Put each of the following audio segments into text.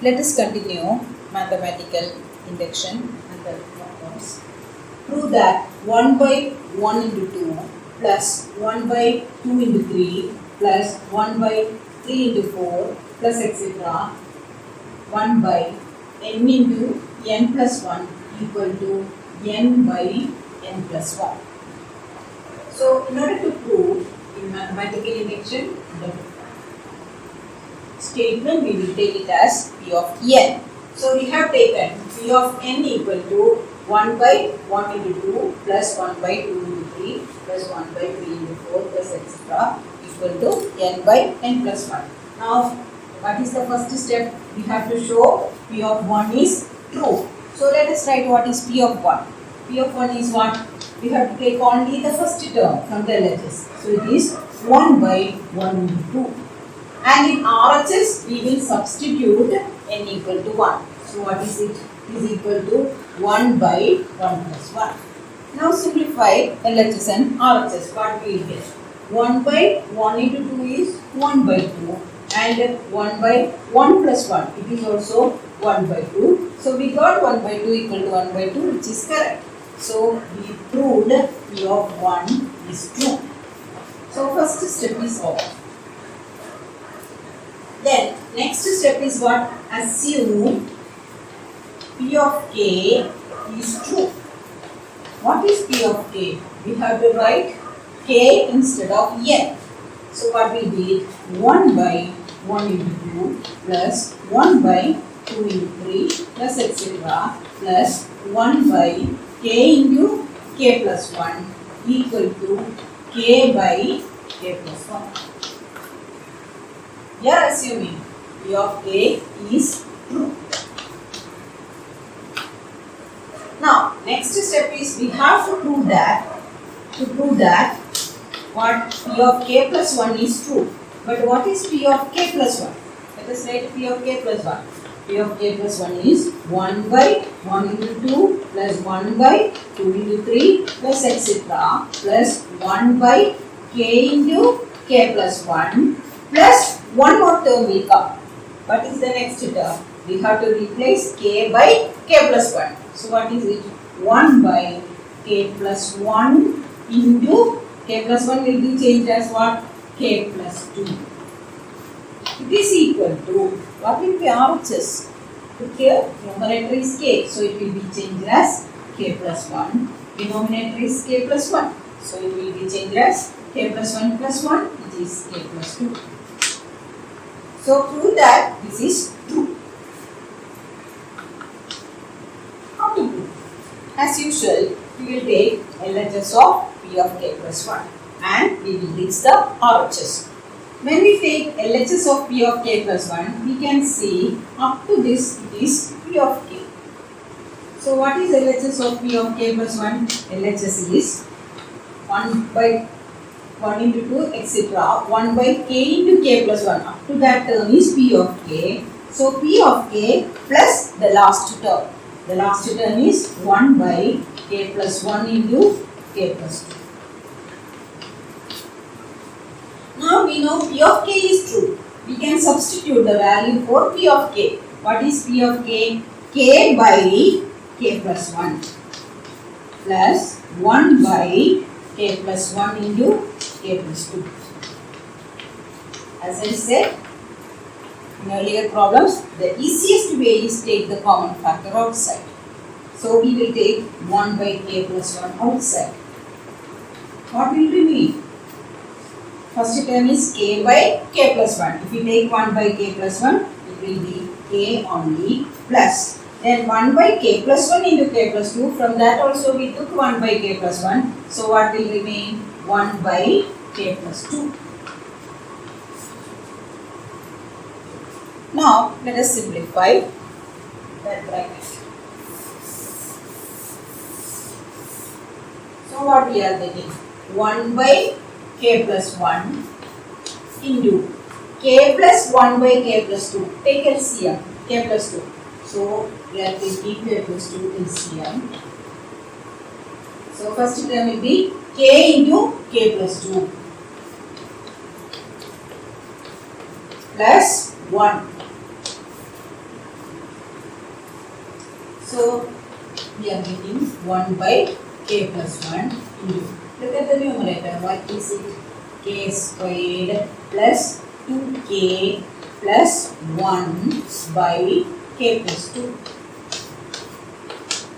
Let us continue mathematical induction and the problems. Prove that 1 by 1 into 2 plus 1 by 2 into 3 plus 1 by 3 into 4 plus etc. 1 by n into n plus 1 equal to n by n plus 1. So, in order to prove in mathematical induction, the statement we will take it as P of n. So, we have taken P of n equal to 1 by 1 into 2 plus 1 by 2 into 3 plus 1 by 3 into 4 plus etc. equal to n by n plus 1. Now, what is the first step? We have to show P of 1 is true. So, let us write what is P of 1. P of 1 is what? We have to take only the first term from the LHS. So, it is 1 by 1 into 2. And in RHS, we will substitute n equal to 1. So, what is it? It is equal to 1 by 1 plus 1. Now, simplify LHS and RHS. What we will get? 1 by 1 into 2 is 1 by 2. And 1 by 1 plus 1. It is also 1 by 2. So, we got 1 by 2 equal to 1 by 2, which is correct. So, we proved P of 1 is true. So, first step is over. Then, next step is what? Assume P of k is true. What is P of k? We have to write k instead of n. So, what we did? 1 by 1 into 2 plus 1 by 2 into 3 plus etc. plus 1 by k into k plus 1 equal to k by k plus 1. We are assuming P of k is true. Now, next step is we have to prove that what P of k plus 1 is true. But what is P of k plus 1? Let us write P of k plus 1. P of k plus 1 is 1 by 1 into 2 plus 1 by 2 into 3 plus etc. plus 1 by k into k plus 1 plus one more term will come. What is the next term? We have to replace k by k plus 1. So, what is it? 1 by k plus 1 into k plus 1 will be changed as what? K plus 2. It is equal to, what will be RHS? K, numerator is k, so it will be changed as k plus 1. Denominator is k plus 1, so it will be changed as k plus 1 plus 1, which is k plus 2. So, prove that this is true. How to prove? As usual, we will take LHS of P of k plus 1 and we will reach the RHS. When we take LHS of P of k plus 1, we can see up to this it is P of k. So, what is LHS of P of k plus 1? LHS is 1 by 1 into 2 etc. 1 by k into k plus 1. Up to that term is P of k. So, P of k plus the last term. The last term is 1 by k plus 1 into k plus 2. Now, we know P of k is true. We can substitute the value for P of k. What is P of k? K by k plus 1 plus 1 by k plus 1 into k plus 2. As I said in earlier problems, the easiest way is take the common factor outside. So, we will take 1 by k plus 1 outside. What will remain? First term is k by k plus 1. If we take 1 by k plus 1, it will be k only plus. Then 1 by k plus 1 into k plus 2. From that also we took 1 by k plus 1. So, what will remain? 1 by k plus 2. Now, let us simplify that bracket. So, what we are getting? 1 by k plus 1 into k plus 1 by k plus 2. Take LCM, k plus 2. So, we are taking k plus 2 LCM. So, first term will be k into k plus 2 plus 1 So we are getting 1 by k plus 1 into, look at the numerator, what is it? K squared plus 2k plus 1 by k plus 2.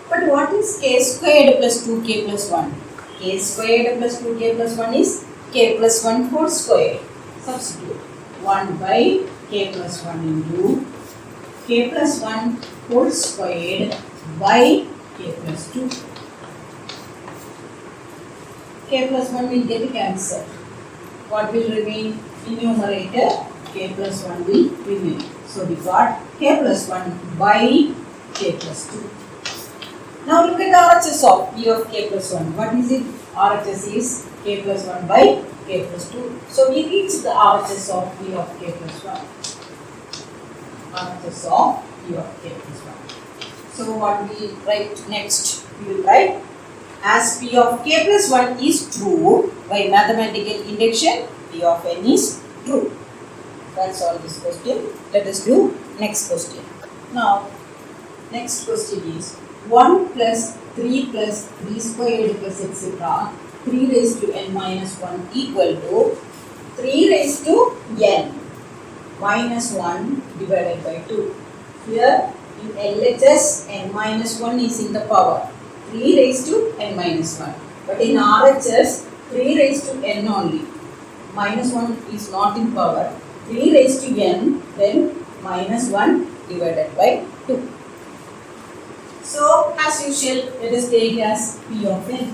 But what is k squared plus 2k plus 1? K squared plus 2k plus 1 is k plus 1 whole square. Substitute 1 by k plus 1 into k plus 1 whole squared by k plus 2. K plus 1 will get cancelled. What will remain in numerator? K plus 1 will remain. So we got k plus 1 by k plus 2. Now look at the RHS of P of k plus 1. What is it? RHS is k plus 1 by k plus 2. So we reach the RHS of P of k plus 1. RHS of P of k plus 1. So what we write next? We will write as P of k plus 1 is true by mathematical induction, P of n is true. That's all this question. Let us do next question. Now, next question is 1 plus 3 plus 3 squared plus etc. 3 raised to n minus 1 equal to 3 raised to n minus 1 divided by 2. Here in LHS n minus 1 is in the power. 3 raised to n minus 1. But in RHS 3 raised to n only. Minus 1 is not in power. 3 raised to n, then minus 1 divided by 2. So, as usual, let us take as P of n.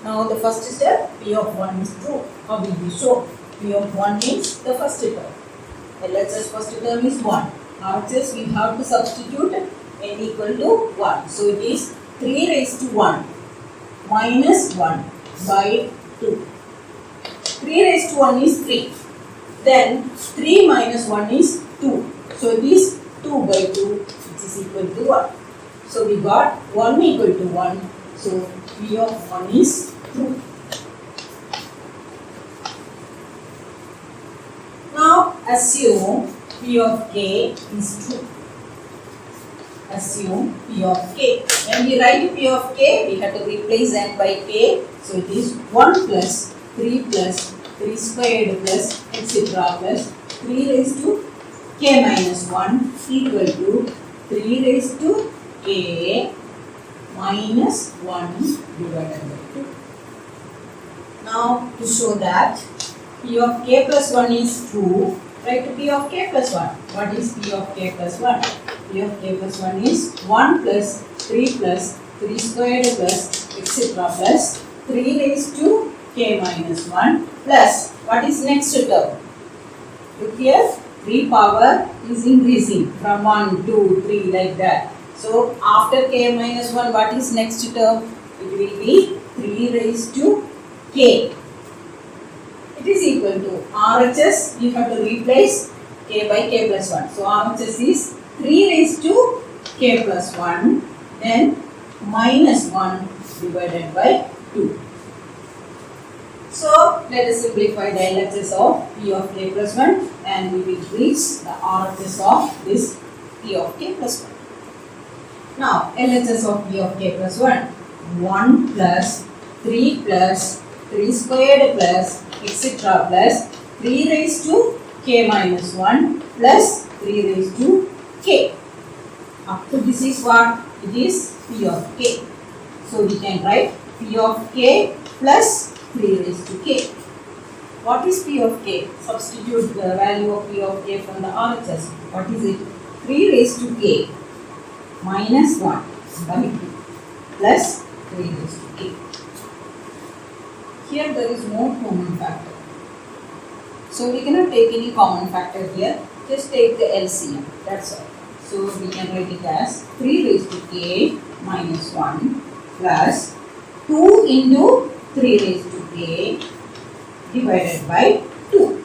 Now, the first step, P of 1 is true. How will we show? P of 1 means the first term. LHS first term is 1. RHS we have to substitute n equal to 1. So, it is 3 raised to 1 minus 1 by 2. 3 raised to 1 is 3. Then 3 minus 1 is 2. So it is 2 by 2 which is equal to 1. So we got 1 equal to 1. So P of 1 is true. Now assume P of k is true. Assume P of k. When we write P of k, we have to replace n by k. So it is 1 plus 3 plus 3 squared plus etc. plus 3 raised to k minus 1 equal to 3 raised to k minus 1 divided by 2. Now to show that P of k plus 1 is true, write P of k plus 1. What is P of k plus 1? P of k plus 1 is 1 plus 3 plus 3 squared plus etc. plus 3 raised to k minus 1 plus what is next term? Look here, 3 power is increasing from 1, 2, 3 like that. So after k minus 1, what is next term? It will be 3 raised to k. It is equal to RHS, we have to replace k by k plus 1. So RHS is 3 raised to k plus 1, then minus 1 divided by 2. So let us simplify the LHS of P of k plus 1 and we will reach the RHS of this P of k plus 1. Now LHS of P of k plus 1, 1 plus 3 plus 3 squared plus etc. plus 3 raised to k minus 1 plus 3 raised to k. Up to this is what? It is P of k. So we can write P of k plus 3 raised to k. What is P of k? Substitute the value of P of k from the RHS. What is it? 3 raised to k minus 1 by 2 plus 3 raised to k. Here there is no common factor. So we cannot take any common factor here. Just take the LCM. That's all. So we can write it as 3 raised to k minus 1 plus 2 into 3 raised to k divided by 2.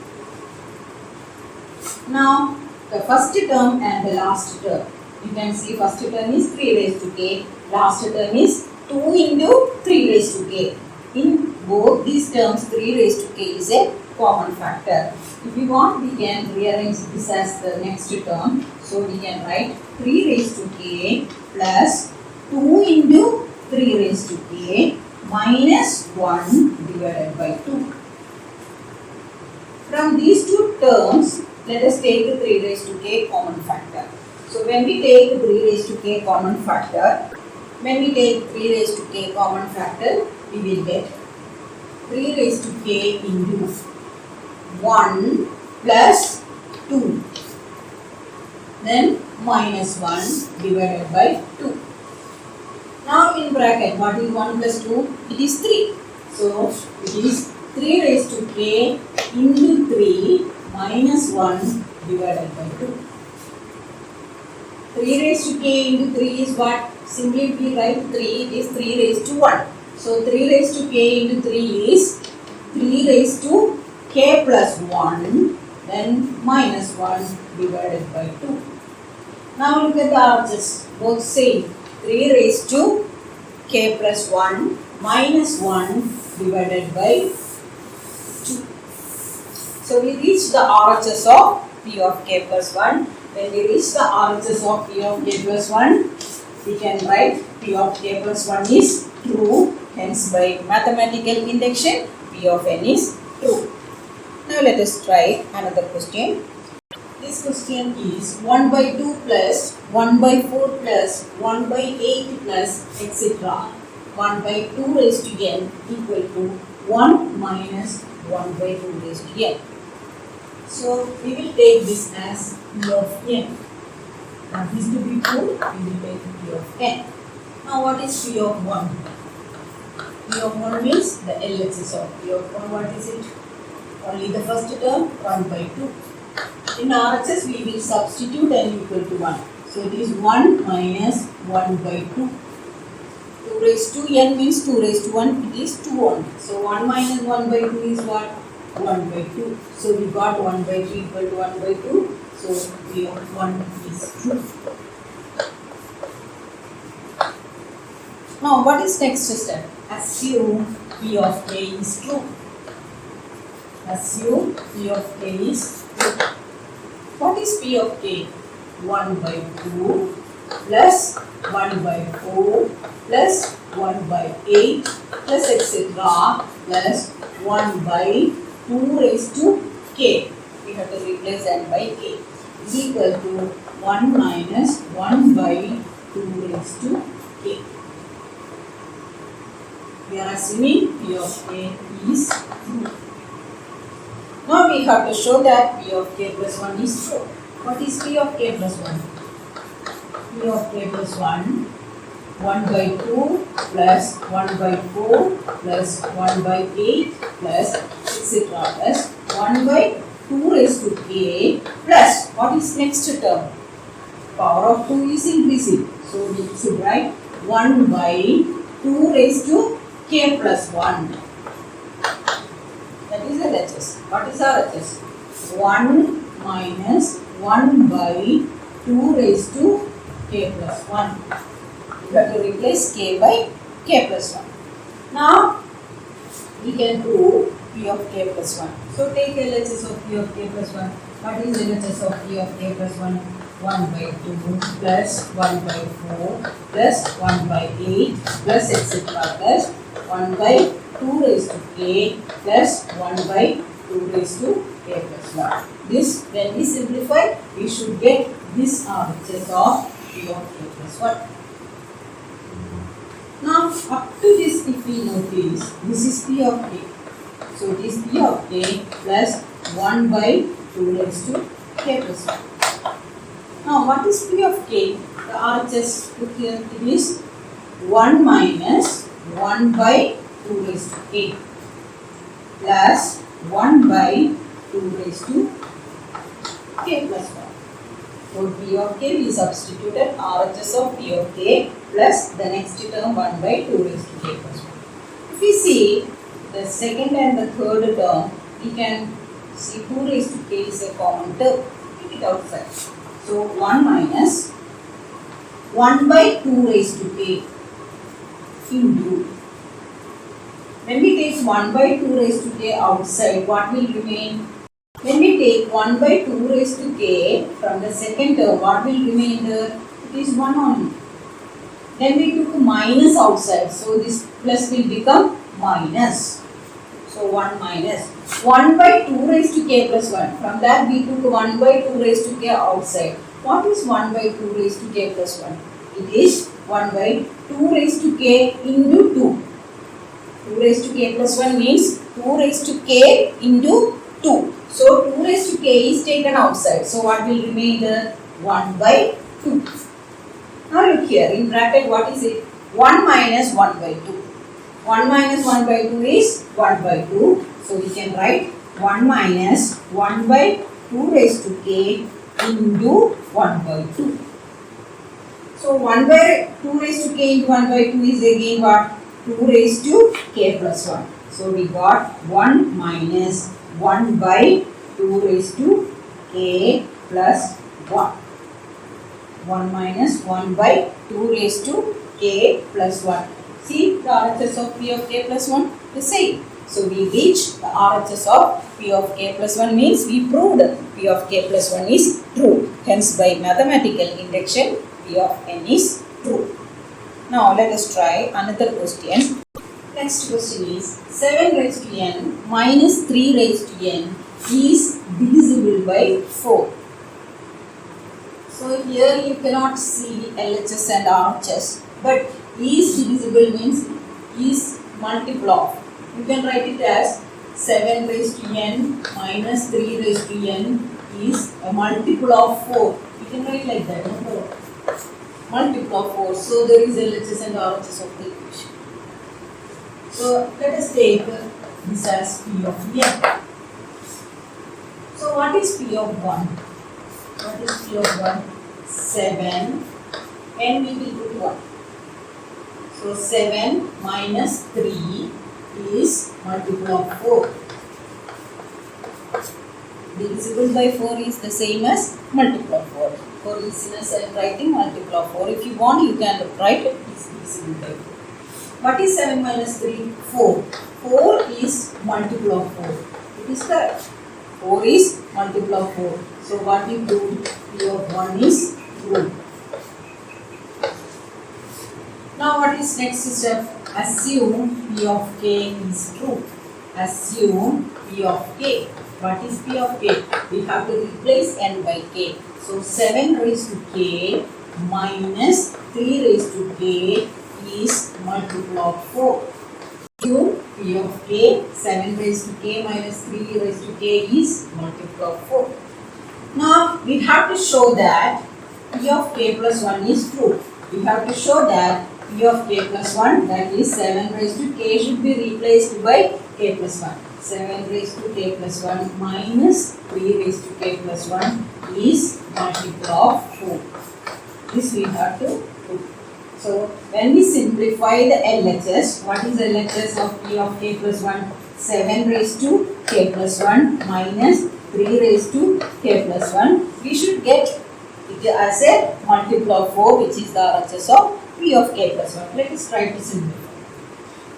Now the first term and the last term. You can see first term is 3 raised to k, last term is 2 into 3 raised to k. In both these terms 3 raised to k is a common factor. If we want, we can rearrange this as the next term. So we can write 3 raised to k plus 2 into 3 raised to k minus 1 divided by 2. From these two terms, let us take the 3 raised to k common factor. So when we take 3 raised to k common factor, we will get 3 raised to k into 1 plus 2, then minus 1 divided by 2. Now in bracket, what is 1 plus 2? It is 3. So it is 3 raised to k into 3 minus 1 divided by 2. 3 raised to k into 3 is what? Simply we write 3, it is 3 raised to 1. So 3 raised to k into 3 is 3 raised to k plus 1, then minus 1 divided by 2. Now look at the RHS, both same. 3 raised to k plus 1 minus 1 divided by 2. So we reach the RHS of p of k plus 1. When we reach the RHS of p of k plus 1, we can write p of k plus 1 is true. Hence by mathematical induction, p of n is true. Now let us try another question. This question is 1 by 2 plus 1 by 4 plus 1 by 8 plus etc. 1 by 2 raised to n equal to 1 minus 1 by 2 raised to n. So we will take this as p of n. Now this to be true, we will take p of n. Now what is p of 1? P of 1 means the LHS of p of 1. What is it? Only the first term, 1 by 2. In RHS, we will substitute n equal to 1. So it is 1 minus 1 by 2. 2 raised to n means 2 raised to 1, it is 2 only. So 1 minus 1 by 2 is what? 1 by 2. So we got 1 by 2 equal to 1 by 2. So p of 1 is true. Now what is next step? Assume p of k is true. Assume p of k is true. What is p of k? 1 by 2 plus 1 by 4 plus 1 by 8 plus etc. plus 1 by 2 raised to k. We have to replace n by k is equal to 1 minus 1 by 2 raised to k. We are assuming p of k is true. Now we have to show that p of k plus 1 is true. What is p of k plus 1? P of k plus 1, 1 by 2 plus 1 by 4 plus 1 by 8 plus etc. plus 1 by 2 raised to k plus what is next term? Power of 2 is increasing. So we should write 1 by 2 raised to k plus 1. That is LHS. What is RHS? 1 minus 1 by 2 raised to k plus 1. You have to replace k by k plus 1. Now, we can prove p of k plus 1. So, take LHS of p of k plus 1. What is LHS of p of k plus 1? 1 by 2 plus 1 by 4 plus 1 by 8 plus etc. plus 1 by 2 raised to k plus 1 by 2 raised to k plus 1. This, when we simplify, we should get this RHS of p of k plus 1. Now, up to this, if we notice, this is p of k. So, it is p of k plus 1 by 2 raised to k plus 1. Now, what is p of k? The RHS, look here, it is 1 minus 1 by 2 raised to k plus 1 by 2 raised to k plus 1. For p of k, we substituted RHS of p of k plus the next term 1 by 2 raised to k plus 1. If we see the second and the third term, we can see 2 raised to k is a common term. Keep it outside. So 1 minus 1 by 2 raised to k into When we take 1 by 2 raised to k outside, what will remain? When we take 1 by 2 raised to k from the second term, what will remain there? It is 1 only. Then we took minus outside, so this plus will become minus. So 1 minus 1 by 2 raised to k plus 1. From that we took 1 by 2 raised to k outside. What is 1 by 2 raised to k plus 1? It is 1 by 2 raised to k into 2. 2 raised to k plus 1 means 2 raised to k into 2. So 2 raised to k is taken outside. So what will remain there? 1 by 2. Now look here, in bracket what is it? 1 minus 1 by 2. 1 minus 1 by 2 is 1 by 2. So we can write 1 minus 1 by 2 raised to k into 1 by 2. So 1 by 2 raised to k into 1 by 2 is again what? 2 raised to k plus 1. So we got 1 minus 1 by 2 raised to k plus 1. 1 minus 1 by 2 raised to k plus 1. See the RHS of P of k plus 1? The same. So we reach the RHS of P of k plus 1 means we proved P of k plus 1 is true. Hence by mathematical induction P of n is true. Now let us try another question. Next question is 7 raised to n minus 3 raised to n is divisible by 4. So here you cannot see LHS and RHS, but is divisible means is multiple of. You can write it as 7 raised to n minus 3 raised to n is a multiple of 4. You can write like that. No? Multiple of 4. So there is LHS and RHS of the equation. So let us take this as P of n. So what is P of 1? What is P of 1? 7 n we will put 1. So 7 minus 3 is multiple of 4. Divisible by 4 is the same as multiple of 4. For easiness I am writing multiple of 4. If you want you can write it is divisible by 4. What is 7 minus 3? 4. 4 is multiple of 4. It is correct. 4 is multiple of 4. So what we do? P of 1 is true. Now what is next step? Assume P of k is true. Assume P of k. What is P of k? We have to replace n by k. So 7 raised to k minus 3 raised to k is multiple of 4. Assume P of k, 7 raised to k minus 3 raised to k is multiple of 4. Now we have to show that P of k plus 1 is true. We have to show that P of k plus 1, that is 7 raised to k should be replaced by k plus 1. 7 raised to k plus 1 minus 3 raised to k plus 1 is multiple of 4. This we have to do. So when we simplify the LHS, what is LHS of P of k plus 1? 7 raised to k plus 1 minus 3 raised to k plus 1. We should get it as a multiple of 4, which is the RHS of P of k plus 1. Let us try to simplify.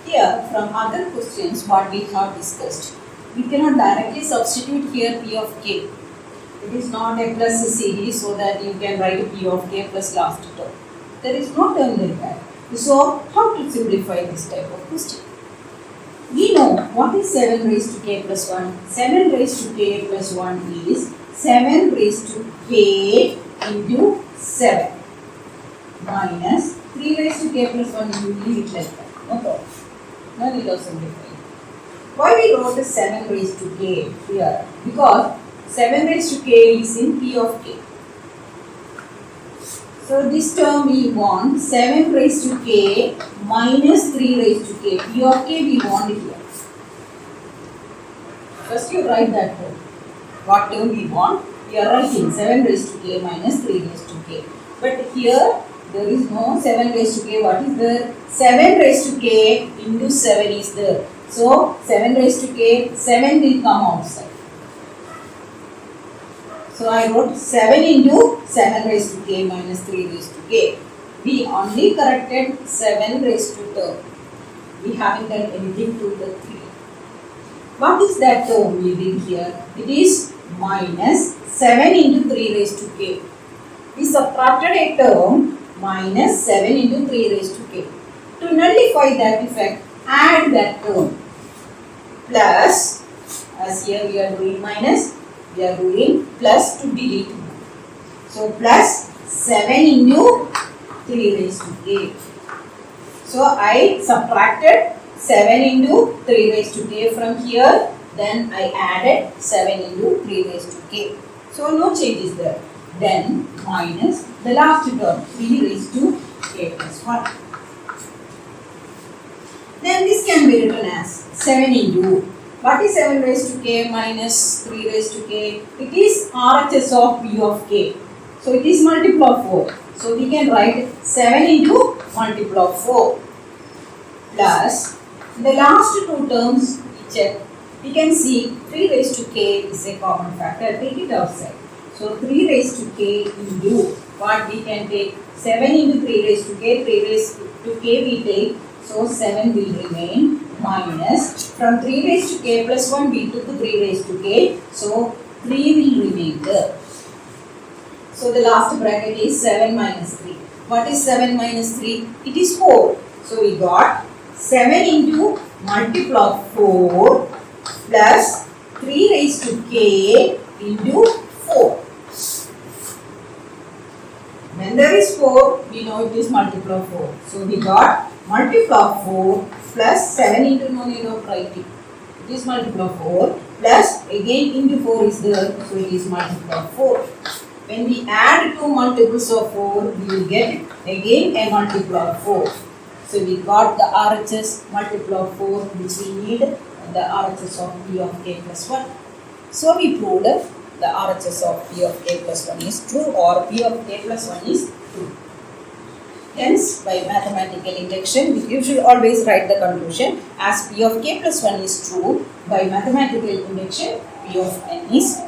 Here from other questions what we have discussed, we cannot directly substitute here P of k. It is not a plus series so that you can write P of k plus last term. There is no term like that. So how to simplify this type of question? We know what is 7 raised to k plus 1. 7 raised to k plus 1 is 7 raised to k into 7 minus 3 raised to k plus 1. You leave it like that. No problem. No need of simplifying. Why we wrote the 7 raised to k here? Because 7 raised to k is in P of k. So this term we want 7 raised to k minus 3 raised to k. P of k we want it here. First you write that term. What term we want? We are writing 7 raised to k minus 3 raised to k. But here there is no 7 raised to k. What is there? 7 raised to k into 7 is there. So 7 raised to k, 7 will come outside. So I wrote 7 into 7 raised to k minus 3 raised to k. We only corrected 7 raised to term. We haven't done anything to the 3. What is that term we did here? It is minus 7 into 3 raised to k. We subtracted a term minus 7 into 3 raised to k. To nullify that effect, add that term plus, as here we are doing minus, we are doing plus to delete. So plus 7 into 3 raised to k. So I subtracted 7 into 3 raised to k from here, then I added 7 into 3 raised to k. So no changes there. Then minus the last term 3 raised to k plus 1. Then this can be written as 7 into, what is 7 raised to k minus 3 raised to k? It is RHS of p of k. So it is multiple of 4. So we can write 7 into multiple of 4 plus the last two terms we check. We can see 3 raised to k is a common factor. Take it outside. So 3 raised to k into what we can take? 7 into 3 raised to k. 3 raised to k we take. So 7 will remain minus from 3 raised to k plus 1 we took 3 raised to k. So 3 will remain there. So the last bracket is 7 minus 3. What is 7 minus 3? It is 4. So we got 7 into multiple of 4 plus 3 raised to k into 4. When there is 4, we know it is multiple of 4. So we got multiple of 4 plus 7 into no need of writing. It is multiple of 4 plus again into 4 is there. So it is multiple of 4. When we add two multiples of 4, we will get again a multiple of 4. So we got the RHS multiple of 4 which we need, the RHS of p of k plus 1. So we proved the RHS of p of k plus 1 is true, or p of k plus 1 is true. Hence, by mathematical induction, you should always write the conclusion as p of k plus 1 is true. By mathematical induction, p of n is